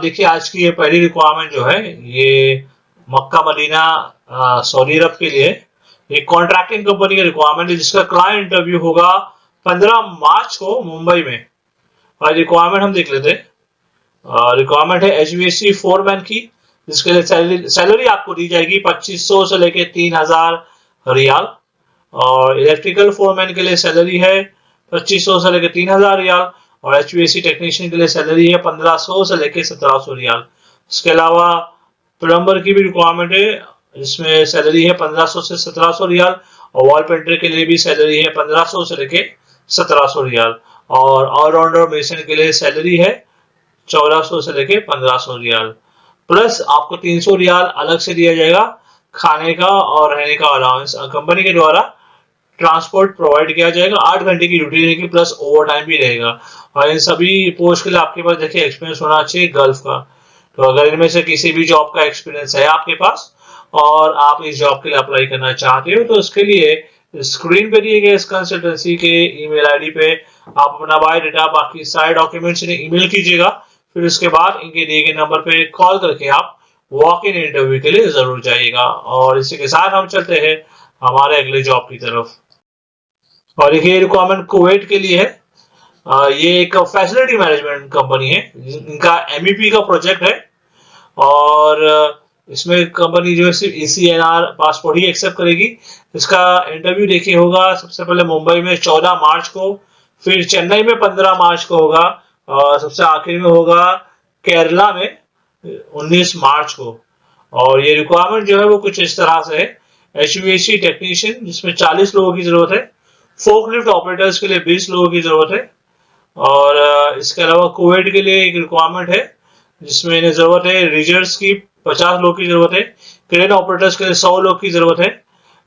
देखिए आज की ये पहली रिक्वायरमेंट जो है ये मक्का मदीना सऊदी अरब के लिए एक कॉन्ट्रैक्टिंग कंपनी का रिक्वायरमेंट है जिसका क्लाइंट इंटरव्यू होगा 15 मार्च को मुंबई में। और रिक्वायरमेंट हम देख लेते हैं। रिक्वायरमेंट है एचवीएसी फोरमैन की, जिसके लिए सैलरी आपको दी जाएगी 2500 से लेके 3000 रियाल। और इलेक्ट्रिकल फोरमैन के लिए सैलरी है 2500 से लेके 3000 रियाल। और एचवीएसी टेक्नीशियन के लिए सैलरी है 1500 से लेके 1700 रियाल। इसके अलावा प्लम्बर की भी रिक्वायरमेंट है जिसमें सैलरी है 1500 से 1700 रियाल। और वॉल पेंटर के लिए भी सैलरी है 1500 से लेके 1700 रियाल। और ऑलराउंडर मेसन के लिए सैलरी है 1400 से लेके 1500 रियाल। प्लस आपको 300 रियाल अलग से दिया जाएगा खाने का और रहने का अलाउंस कंपनी के द्वारा ट्रांसपोर्ट प्रोवाइड किया जाएगा। 8 घंटे की ड्यूटी रहेगी प्लस ओवर टाइम भी रहेगा। और इन सभी पोस्ट के लिए आपके पास देखिए एक्सपीरियंस होना चाहिए गल्फ का। तो अगर इनमें से किसी भी जॉब का एक्सपीरियंस है आपके पास और आप इस जॉब के लिए अप्लाई करना चाहते हो तो उसके लिए स्क्रीन पे दिए गए इस कंसल्टेंसी के ईमेल आईडी पे आप अपना बायोडाटा बाकी सारे डॉक्यूमेंट्स इन्हें ईमेल कीजिएगा। फिर उसके बाद इनके दिए गए नंबर पे कॉल करके आप वॉक इन इंटरव्यू के लिए जरूर जाइएगा। और इसी के साथ हम चलते हैं हमारे अगले जॉब की तरफ। और देखिए रिक्वायरमेंट कुवैत के लिए है। ये एक फैसिलिटी मैनेजमेंट कंपनी है, इनका एमईपी का प्रोजेक्ट है। और इसमें कंपनी जो है सिर्फ ECNR पासपोर्ट ही एक्सेप्ट करेगी। इसका इंटरव्यू देखिए होगा सबसे पहले मुंबई में 14 मार्च को, फिर चेन्नई में 15 मार्च को होगा और सबसे आखिर में होगा केरला में 19 मार्च को। और ये रिक्वायरमेंट जो है वो कुछ इस तरह से है। HVAC टेक्नीशियन जिसमें 40 लोगों की जरूरत है। फोकलिफ्ट ऑपरेटर्स के लिए 20 लोगों की जरूरत है। और इसके अलावा कुवैत के लिए एक रिक्वायरमेंट है जिसमें इन्हें जरूरत है रिजर्स की 50 लोग की जरूरत है। क्रेन ऑपरेटर्स के लिए 100 लोग की जरूरत है।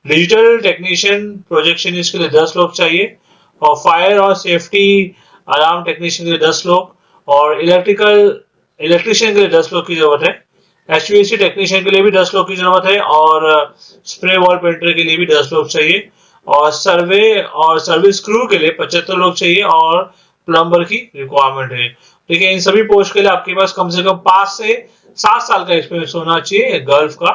डिजिटल टेक्नीशियन प्रोजेक्शनिस्ट के लिए 10 लोग चाहिए। और फायर और सेफ्टी अलार्म टेक्नीशियन के लिए 10 लोग। और इलेक्ट्रिशियन के लिए 10 लोग की जरूरत है। HVAC टेक्नीशियन के लिए भी 10 लोग की जरूरत है। और स्प्रे वॉल पेंटर के लिए भी 10 लोग चाहिए। और सर्वे और सर्विस क्रू के लिए 75 लोग चाहिए। और प्लम्बर की रिक्वायरमेंट है। ठीक है, इन सभी पोस्ट के लिए आपके पास कम से कम 5 से 7 साल का एक्सपीरियंस होना चाहिए गल्फ का।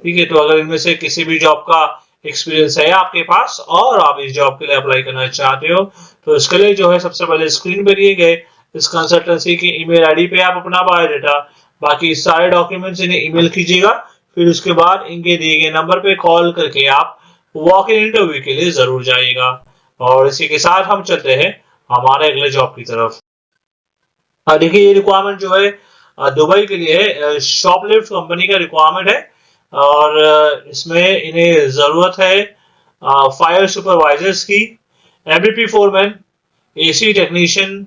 ठीक है, तो अगर इनमें से किसी भी जॉब का एक्सपीरियंस है आपके पास और आप इस जॉब के लिए अप्लाई करना चाहते हो तो इसके लिए जो है सबसे पहले स्क्रीन पे दिए गए इस कंसल्टेंसी की ईमेल आईडी पे आप अपना बायोडाटा बाकी सारे डॉक्यूमेंट्स इन्हें ईमेल कीजिएगा। फिर उसके बाद इनके दिए गए नंबर पे कॉल करके आप वॉक इन इंटरव्यू के लिए जरूर जाइएगा। और इसी के साथ हम चलते हैं हमारे अगले जॉब की तरफ। देखिए ये रिक्वायरमेंट जो है दुबई के लिए शॉपलिफ्ट कंपनी का रिक्वायरमेंट है। और इसमें इन्हें जरूरत है फायर सुपरवाइजर्स की, MBP foreman, AC technician,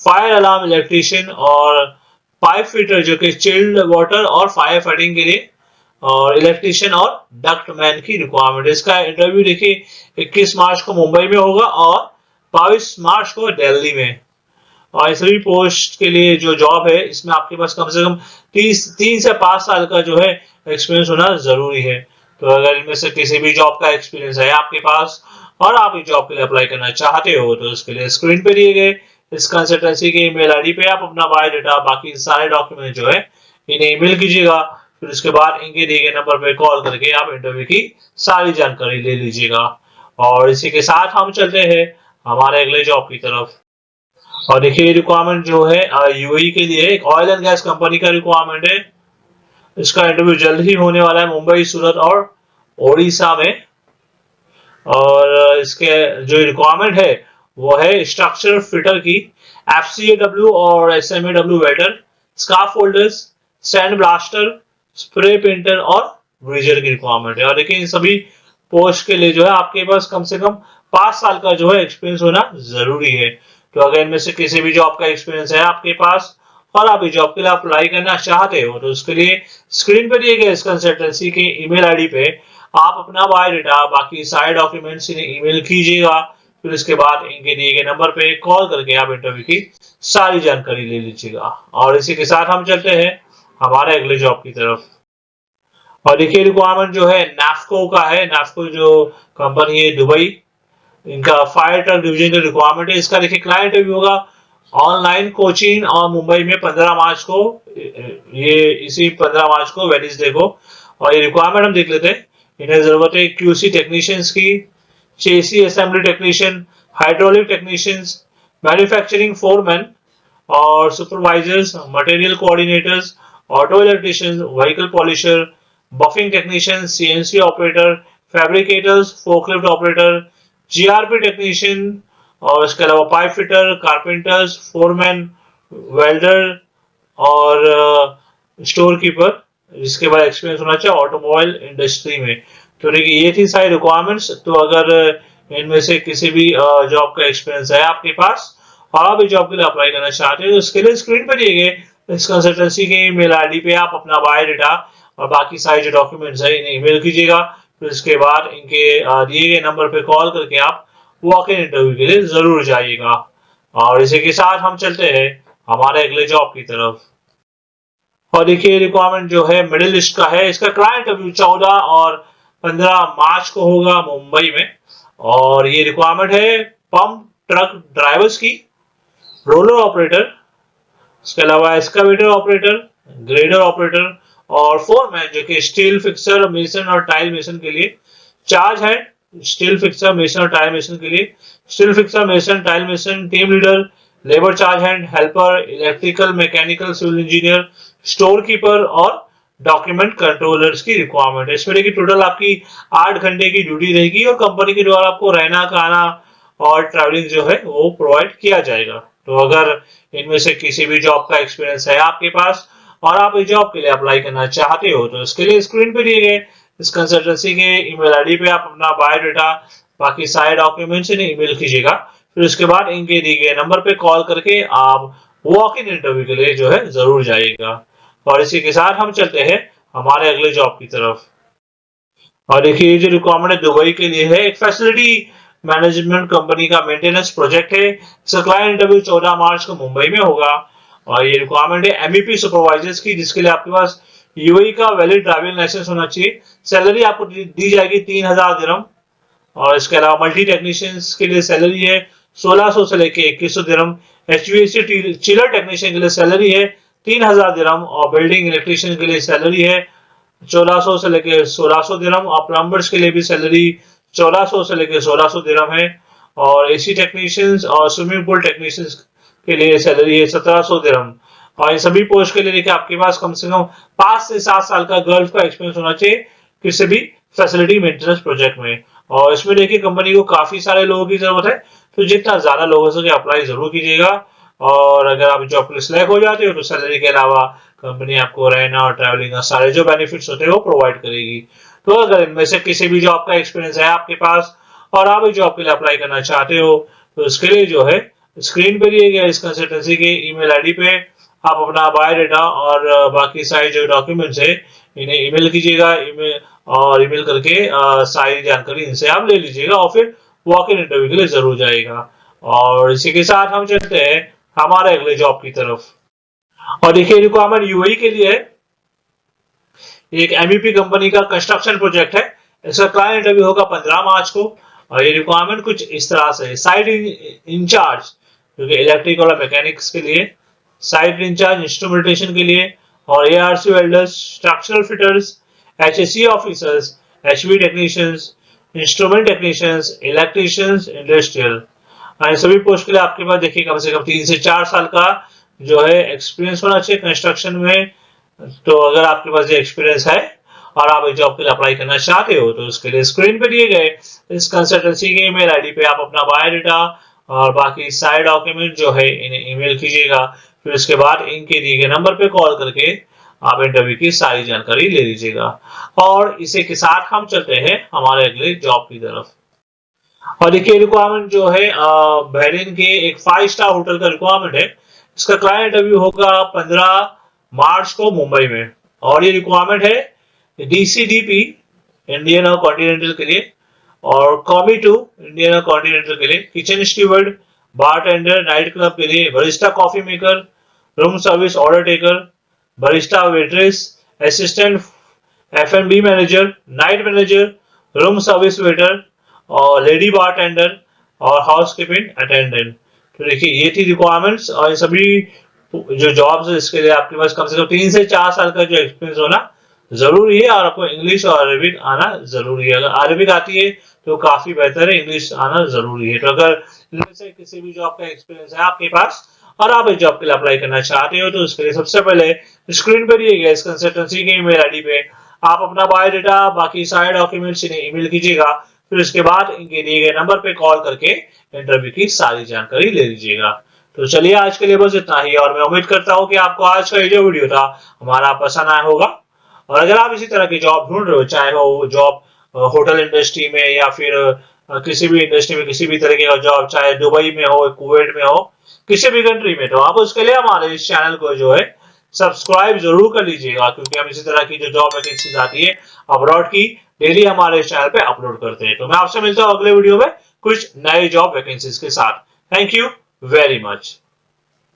fire alarm electrician और पाइप फिटर जो कि चिल्ड वाटर और फायर फाइटिंग के लिए, और इलेक्ट्रिशियन और डक्ट मैन की रिक्वायरमेंट। इसका इंटरव्यू देखिए 21 मार्च को मुंबई में होगा और 22 मार्च को दिल्ली में। और इस सभी पोस्ट के लिए जो जॉब है इसमें आपके पास कम से कम 3 से 5 साल का जो है एक्सपीरियंस होना जरूरी है। तो अगर इनमें से किसी भी जॉब का एक्सपीरियंस है आपके पास और आप इस जॉब के लिए अप्लाई करना चाहते हो तो इसके लिए स्क्रीन पे दिए गए इस कंसल्टेंसी के ईमेल आईडी पे आप अपना बायोडाटा बाकी सारे डॉक्यूमेंट जो है इन्हें ईमेल कीजिएगा। फिर उसके बाद इनके दिए गए नंबर पे कॉल करके आप इंटरव्यू की सारी जानकारी ले लीजिएगा। और इसी के साथ हम चलते हैं हमारे अगले जॉब की तरफ। और देखिए रिक्वायरमेंट जो है यूएई के लिए एक ऑयल एंड गैस कंपनी का रिक्वायरमेंट है। इसका इंटरव्यू जल्द ही होने वाला है मुंबई, सूरत और ओडिशा में। और इसके जो रिक्वायरमेंट है वो है स्ट्रक्चर फिटर की, FCAW और SMAW welder, scarf holders, sand blaster, spray painter और ब्रीजर की रिक्वायरमेंट है। और देखिए इन सभी पोस्ट के लिए जो है आपके पास कम से कम 5 साल का जो है एक्सपीरियंस होना जरूरी है। तो अगर इनमें से किसी भी जॉब का एक्सपीरियंस है आपके पास और आप इस जॉब के लिए अप्लाई करना चाहते हो तो उसके लिए स्क्रीन पर दिए गए इस कंसल्टेंसी के ईमेल आईडी पे आप अपना बायोडाटा बाकी सारे डॉक्यूमेंट्स इन्हें ईमेल कीजिएगा। फिर उसके बाद इनके दिए गए नंबर पे कॉल करके आप इंटरव्यू की सारी जानकारी ले लीजिएगा। और इसी के साथ हम चलते हैं हमारे अगले जॉब की तरफ। और देखिए रिक्वायरमेंट जो है नाफ्को का है। नाफ्को जो कंपनी है दुबई, इनका फायर ट्रक डिवीजन का रिक्वायरमेंट है। इसका देखिए क्लाइंट भी होगा ऑनलाइन कोचिंग और मुंबई में 15 मार्च को, ये इसी 15 मार्च को वेडनेसडे को। और ये रिक्वायरमेंट हम देख लेते हैं। इन्हें जरूरत है क्यूसी टेक्नीशियंस की, chassis assembly technician, hydraulic technicians, manufacturing foreman और supervisors, material coordinators, auto electricians, vehicle polisher, buffing technician, CNC operator, fabricators, forklift operator, GRP technician और इसके अलावा pipe fitter, carpenters, foreman, welder और स्टोर कीपर, जिसके बाद experience होना चाहिए automobile industry में। तो देखिए ये थी सारी रिक्वायरमेंट्स। तो अगर इनमें से किसी भी जॉब का एक्सपीरियंस है आपके पास और आप इस जॉब के लिए अप्लाई करना चाहते हो, तो इसके लिए स्क्रीन पर दिए गए इस कंसल्टेंसी के ईमेल आईडी पे आप अपना बायोडाटा और बाकी सारे जो डॉक्यूमेंट्स है इन्हें ईमेल कीजिएगा। फिर इसके बाद इनके दिए गए नंबर पे कॉल करके आप वॉक इन इंटरव्यू के लिए जरूर जाइएगा। और इसी के साथ हम चलते हैं हमारे अगले जॉब की तरफ। और देखिए रिक्वायरमेंट जो है मिडिल ईस्ट का है। इसका क्लाइंट इंटरव्यू 14 और 15 मार्च को होगा मुंबई में। और ये रिक्वायरमेंट है पंप ट्रक ड्राइवर्स की, रोलर ऑपरेटर, इसके अलावा एक्सकावेटर ऑपरेटर, ग्रेडर ऑपरेटर और फोरमैन जो कि स्टील फिक्सर, मेसन और टाइल मेसन के लिए चार्ज है। स्टील फिक्सर, मेसन और टाइल मेसन के लिए steel fixer, mason, tile mason, team leader, labour charge hand, helper, electrical, mechanical, civil engineer, store keeper और डॉक्यूमेंट कंट्रोलर्स की रिक्वायरमेंट है। इसमें देखिए टोटल आपकी 8 घंटे की ड्यूटी रहेगी और कंपनी के द्वारा आपको रहना, खाना और ट्रैवलिंग जो है वो प्रोवाइड किया जाएगा। तो अगर इनमें से किसी भी जॉब का एक्सपीरियंस है आपके पास और आप इस जॉब के लिए अप्लाई करना चाहते हो, तो इसके लिए स्क्रीन पे दिए गए इस कंसल्टेंसी के ईमेल आईडी पे आप अपना बायोडाटा, बाकी सारे डॉक्यूमेंट्स इन्हें ईमेल कीजिएगा। फिर उसके बाद इनके दिए गए नंबर पे कॉल करके आप वॉक इन इंटरव्यू के लिए जो है जरूर जाइएगा। और इसी के साथ हम चलते हैं हमारे अगले जॉब की तरफ। और देखिए ये जो रिक्वायरमेंट है दुबई के लिए है। एक फैसिलिटी मैनेजमेंट कंपनी का मेंटेनेंस प्रोजेक्ट है। इसका क्लाइंट इंटरव्यू 14 मार्च को मुंबई में होगा। और ये रिक्वायरमेंट है एमईपी सुपरवाइजर्स की, जिसके लिए आपके पास यूएई का वैलिड ड्राइविंग लाइसेंस होना चाहिए। सैलरी आपको दी जाएगी 3000 दिरहम। और इसके अलावा मल्टी टेक्नीशियंस के लिए सैलरी है 1600 से लेके 2100 दिरहम। एचवीएसी चिलर टेक्नीशियन के लिए सैलरी है 3000 दिरहम और बिल्डिंग इलेक्ट्रिशियन के लिए सैलरी है 1400 से लेके 1600 दिरहम और प्लम्बर्स के लिए भी सैलरी 1400 से लेके 1600 दिरहम है। और एसी टेक्नीशियंस और स्विमिंग पूल टेक्नीशियंस के लिए सैलरी है 1700 दिरहम। और इन सभी पोस्ट के लिए देखिए आपके पास कम से कम 5 से 7 साल का गल्फ का एक्सपीरियंस होना चाहिए किसी भी फैसिलिटी मेंटेनेंस प्रोजेक्ट में। और इसमें देखिए कंपनी को काफी सारे लोगों की जरूरत है, तो जितना ज्यादा लोगों से अप्लाई जरूर कीजिएगा। और अगर आप जॉब के लिए सिलेक्ट हो जाते हो तो सैलरी के अलावा कंपनी आपको रहना और ट्रैवलिंग सारे जो बेनिफिट्स होते हैं वो प्रोवाइड करेगी। तो अगर इनमें से किसी भी जॉब का एक्सपीरियंस है आपके पास और आप इस जॉब के लिए अप्लाई करना चाहते हो, तो इसके लिए जो है स्क्रीन पे दिए गए इस कंसल्टेंसी के ईमेल आईडी पे आप अपना बायोडाटा और बाकी सारे जो डॉक्यूमेंट्स है इन्हें ईमेल कीजिएगा। ईमेल करके सारी जानकारी इनसे आप ले लीजिएगा और फिर वॉक इन इंटरव्यू के लिए जरूर जाएगा। और इसी के साथ हम चलते हैं हमारे अगले जॉब की तरफ। और देखिए रिक्वायरमेंट यूएई के लिए है। एक एमईपी कंपनी का कंस्ट्रक्शन प्रोजेक्ट है। इसका क्लाइंट इंटरव्यू होगा 15 मार्च को। और ये रिक्वायरमेंट कुछ इस तरह से है। साइट इंचार्ज जो कि इलेक्ट्रिक और मैकेनिक्स के लिए, साइट इंचार्ज इंस्ट्रूमेंटेशन के लिए और ARC welders, structural fitters, HSC officers, HV technicians, instrument technicians, electricians, industrial. सभी पोस्ट के लिए आपके पास देखिए कम से कम 3 से 4 साल का जो है एक्सपीरियंस होना चाहिए कंस्ट्रक्शन में। तो अगर आपके पास ये एक्सपीरियंस है और आप इस जॉब के लिए अप्लाई करना चाहते हो, तो उसके लिए स्क्रीन पे दिए गए इस कंसल्टेंसी के ईमेल आईडी पे आप अपना बायोडाटा और बाकी सारे डॉक्यूमेंट जो है इन्हें ईमेल कीजिएगा। फिर उसके बाद इनके दिए गए नंबर पे कॉल करके आप इंटरव्यू की सारी जानकारी ले लीजिएगा। और इसी के साथ हम चलते हैं हमारे अगले जॉब की तरफ। और देखिए रिक्वायरमेंट जो है बहरीन के एक 5 स्टार होटल का रिक्वायरमेंट है। इसका क्लाइंट इंटरव्यू होगा 15 मार्च को मुंबई में। और ये रिक्वायरमेंट है डीसीडीपी इंडियन और कॉन्टिनेंटल के लिए और कॉमी टू इंडियन और कॉन्टिनेंटल के लिए, kitchen steward, bartender night club के लिए, barista coffee maker, room service order taker, barista waitress, assistant एफएनबी manager, night manager, room service waiter और लेडी बारटेंडर और हाउसकीपिंग अटेंडेंट। तो देखिए ये थी रिक्वायरमेंट्स, और ये सभी जो जॉब्स है इसके लिए आपके पास कम से कम 3 से 4 साल का जो एक्सपीरियंस होना जरूरी है, और आपको इंग्लिश और अरबिक आना जरूरी है। अगर अरबिक आती है तो काफी बेहतर है, इंग्लिश आना जरूरी है। तो अगर इनमें से किसी भी जॉब का एक्सपीरियंस है आपके पास और आप इस जॉब के लिए अप्लाई करना चाहते हो, तो उसके लिए सबसे पहले स्क्रीन पर दिए गए इस कंसल्टेंसी के ईमेल आईडी पे आप अपना बायोडाटा बाकी सारे डॉक्यूमेंट्स इन्हें ईमेल कीजिएगा। फिर उसके बाद इनके दिए गए नंबर पे कॉल करके इंटरव्यू की सारी जानकारी ले लीजिएगा। तो चलिए आज के लिए बस इतना ही, और मैं उम्मीद करता हूँ कि आपको आज का ये जो वीडियो था हमारा पसंद आया होगा। और अगर आप इसी तरह की जॉब ढूंढ रहे हो, चाहे वो जॉब होटल इंडस्ट्री में या फिर किसी भी इंडस्ट्री में किसी भी तरीके का जॉब, चाहे दुबई में हो, कुवैत में हो, किसी भी कंट्री में, तो आप उसके लिए हमारे इस चैनल को जो है सब्सक्राइब जरूर कर लीजिएगा, क्योंकि हम इसी तरह की जो जॉब वैकेंसीज आती है अब्रॉड की डेली हमारे इस चैनल पे अपलोड करते हैं। तो मैं आपसे मिलता हूँ अगले वीडियो में कुछ नए जॉब वैकेंसीज के साथ। Thank you very much.